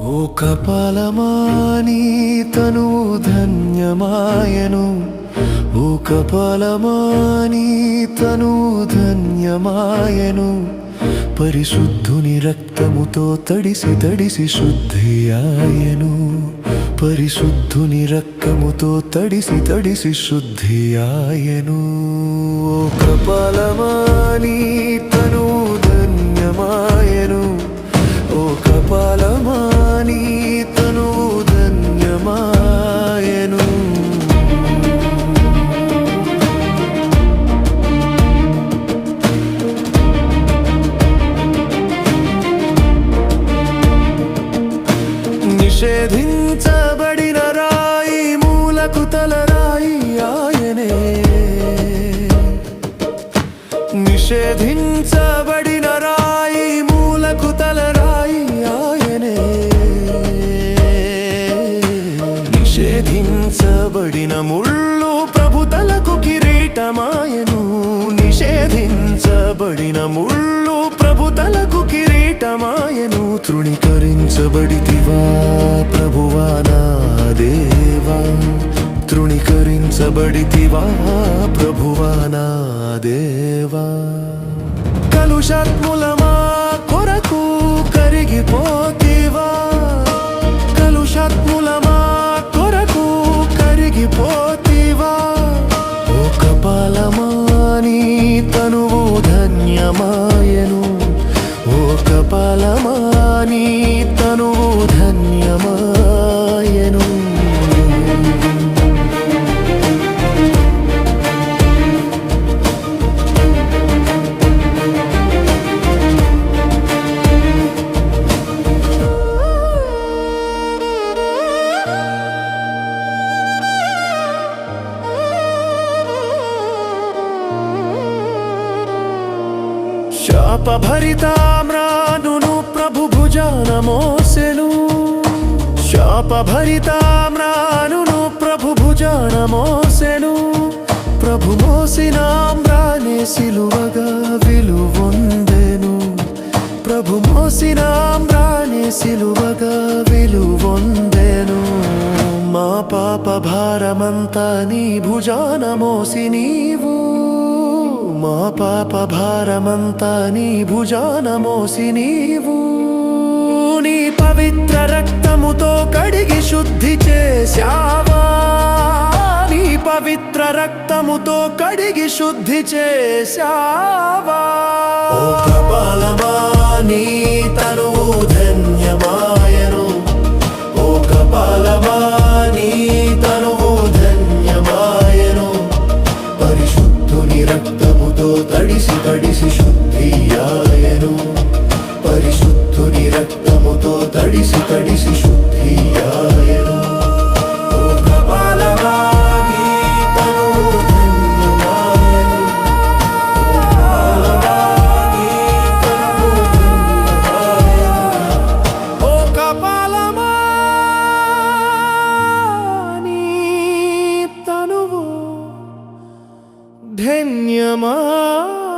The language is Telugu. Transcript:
ఓ కపాలమాని తనువు ధన్యమాయను, ఓ కపాలమాని తనువు ధన్యమాయను. పరిశుద్ధుని రక్తముతో తడిసి తడిసి శుద్ధియాయను, పరిశుద్ధుని రక్తముతో తడిసి తడిసి శుద్ధియాయను. ఓ కపాలమాని తనువు ధన్యమాయను, ఓ కపాలమాని తనువు ధన్యమాయను. నిషేధించబడిన రాయి మూలకు తలరాయి ఆయనే, నిషేధించబడిన రాయి మూలకు తలరాయి ఆయనే, నిషేధించబడిన ముళ్ళు ప్రభుతలకు కిరీటమాయను, నిషేధించబడిన ముళ్ళు ప్రభుతలకు కిరీటమాయను. తృణీకరించబడితివా ప్రభువా నా దేవా, తృణీకరించబడితివా ప్రభువా నా దేవా. కలుషాత్ములమా కొరకు కరిగిపోతివా, కలుషాత్ములమా కొరకు కరిగిపోతివా. ఓ కపాలమాని తనువు ధన్యమాయను, ఓ కపాలమాని తనువు ధన్యమాయను. శాపభరితామ్రానును ప్రభు భుజాన మోసెను, శాపభరితామ్రానును ప్రభు భుజాన మోసెను. ప్రభు మోసినామ్రానే సిలువగా విలువొందెను, ప్రభు మోసినామ్రానే సిలువగా విలువొందెను. మా పాప భారమంతా నీ భుజాన మోసి నీవు, మా పాప భారమంతా నీ భుజాన మోసి నీవు. నీ పవిత్ర రక్తముతో కడిగి శుద్ధి చేశావా, నీ పవిత్ర రక్తముతో కడిగి శుద్ధి చేశావా. ఓ కపాలమాని తనువు ధన్యమాయను, ఓ కపాలమాని తనువు ధన్యమాయను. పరిశుద్ధుని రక్తముతో తడిసి తడిసి శుద్ధియాయను, పరిశుద్ధుని రక్తముతో తడిసి తడిసి శుద్ధియాయను. ఓ కపాలమాని తనువు ధన్యమాయను, ఓ కపాలమాని తనువు ధన్యమాయను. ఓ కపాలమాని తనువు ధన్యమాయను.